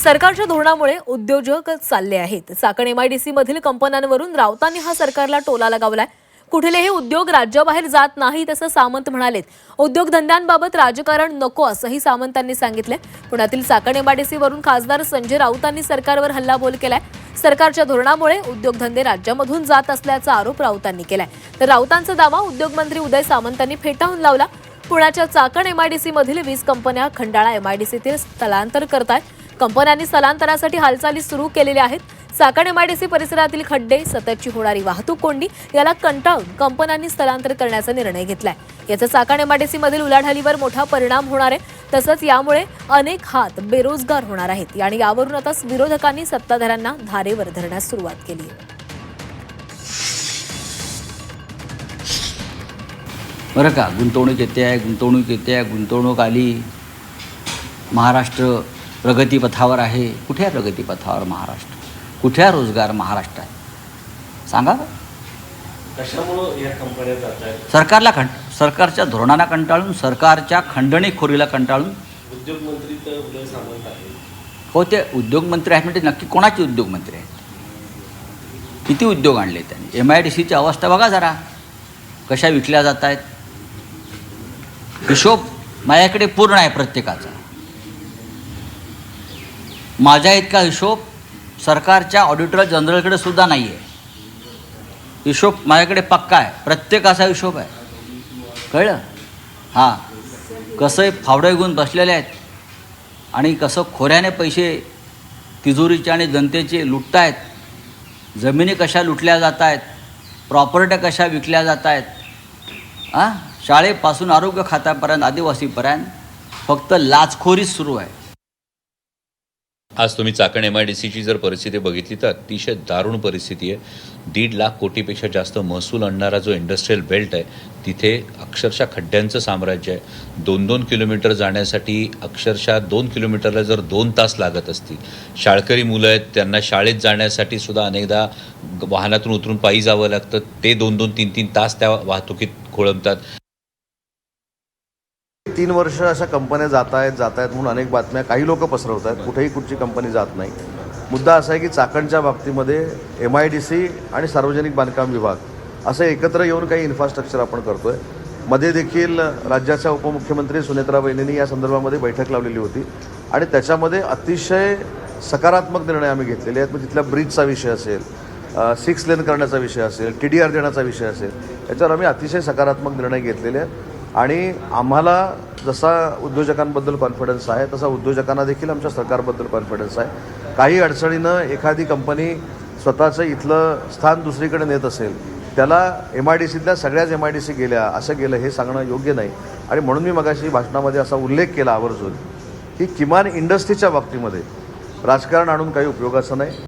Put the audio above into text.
सरकारच्या धोरणामुळे उद्योजक चालले आहेत। चाकण एमआयडीसी मधील कंपन्यांवरून राऊतांनी हा सरकारला टोला लगावलाय। कुठलेही उद्योग राज्याबाहेर जात नाहीत असं सामंत म्हणालेत। उद्योगधंद्यांबाबत राजकारण नको असंही सामंतांनी सांगितले। पुण्यातील चाकण एमआयडीसी वरून खासदार संजय राऊतांनी सरकारवर हल्लाबोल केलाय। सरकारच्या धोरणामुळे उद्योगधंदे राज्यामधून जात असल्याचा आरोप राऊतांनी केलाय। तर राऊतांचा दावा उद्योगमंत्री उदय सामंतांनी फेटाळून लावला। पुण्याच्या चाकण एमआयडीसी मधील 20 कंपन्या खंडाळा एमआयडीसीतील स्थलांतर करतायत। कंपन्यांनी स्थलांतरासाठी हालचाली सुरू केलेल्या आहेत। चाकण एमआयडीसी परिसरातील खड्डे, सततची होणारी वाहतूक कोंडी याला कंटाळून कंपन्यांनी स्थलांतर करण्याचा निर्णय घेतलाय। याचा चाकण एमआयडीसी मधील उलाढालीवर मोठा परिणाम होणार आहे। तसंच यामुळे अनेक हात बेरोजगार होणार आहेत आणि यावरून आता विरोधकांनी सत्ताधाऱ्यांना धारेवर धरण्यास सुरुवात केली आहे। बरं का, गुंतवणूक येते, गुंतवणूक आली, महाराष्ट्र प्रगतीपथावर आहे। कुठे आहे प्रगतीपथावर महाराष्ट्र? कुठे आहे रोजगार महाराष्ट्र आहे? सांगा। कशामुळे या कंपन्या जात आहेत? सरकारच्या धोरणाला कंटाळून, सरकारच्या खंडणीखोरीला कंटाळून। उद्योगमंत्री तर उदय सामंत आहे। हो, ते उद्योगमंत्री आहेत म्हणजे नक्की कोणाचे उद्योगमंत्री आहेत? किती उद्योग आणले त्यांनी? एमआयडीसीची अवस्था बघा जरा, कशा विकल्या जात आहेत। हिशोब माझ्याकडे पूर्ण आहे प्रत्येकाचा। माझ्या इतका हिशोब सरकारच्या ऑडिटर जनरलकडे सुद्धा नाही आहे। हिशोब माझ्याकडे पक्का आहे, प्रत्येकाचा हिशोब आहे। कळलं? हां, कसं फावडे घेऊन बसलेले आहेत आणि कसं खोऱ्याने पैसे तिजोरीचे आणि जनतेचे लुटतायत। जमिनी कशा लुटल्या जात आहेत, प्रॉपर्ट्या कशा विकल्या जात आहेत। शाळेपासून आरोग्य खात्यापर्यंत, आदिवासीपर्यंत फक्त लाचखोरीच सुरू आहे। आज तुम्ही चाकण एमआयडीसीची जर परिस्थिती बघितली तर अतिशय दारुण परिस्थिती आहे। 1.5 लाख कोटीपेक्षा जास्त महसूल आणणारा जो इंडस्ट्रियल बेल्ट आहे, तिथे अक्षरशः खड्ड्यांचं साम्राज्य आहे। 2-2 किलोमीटर जाण्यासाठी अक्षरशः 2 किलोमीटरला जर 2 तास लागत असतील। शाळकरी मुलं आहेत, त्यांना शाळेत जाण्यासाठी सुद्धा अनेकदा वाहनातून उतरून पायी जावं लागतं। ते 2-2, 3-3 तास त्या वाहतुकीत खोळंबतात। 3 वर्ष अशा कंपन्या जात आहेत म्हणून अनेक बातम्या काही लोक पसरवत आहेत। कुठेही कुठची कंपनी जात नाही। मुद्दा असा आहे की चाकणच्या बाबतीमध्ये एमआयडीसी आणि सार्वजनिक बांधकाम विभाग असं एकत्र येऊन काही इन्फ्रास्ट्रक्चर आपण करतोय। मध्ये देखील राज्याच्या उपमुख्यमंत्री सुनेत्राबाईंनी या संदर्भामध्ये बैठक लावलेली होती आणि त्याच्यामध्ये अतिशय सकारात्मक निर्णय आम्ही घेतलेले आहेत। मग तिथल्या ब्रिजचा विषय असेल, 6 लेन करण्याचा विषय असेल, TDR देण्याचा विषय असेल, याच्यावर आम्ही अतिशय सकारात्मक निर्णय घेतलेले आहेत। आणि आम्हाला जसा उद्योजकांबद्दल कॉन्फिडन्स आहे तसा उद्योजकांना देखील आमच्या सरकारबद्दल कॉन्फिडन्स आहे। काही अडचणीनं एखादी कंपनी स्वतःचं इथलं स्थान दुसरीकडे नेत असेल, त्याला एमआयडीसीतल्या सगळ्याच एमआयडीसी गेल्या असं गेलं हे सांगणं योग्य नाही। आणि म्हणून मी मगाशी भाषणामध्ये असा उल्लेख केला आवर्जून की किमान इंडस्ट्रीच्या बाबतीमध्ये राजकारण आणून काही उपयोगाचं नाही।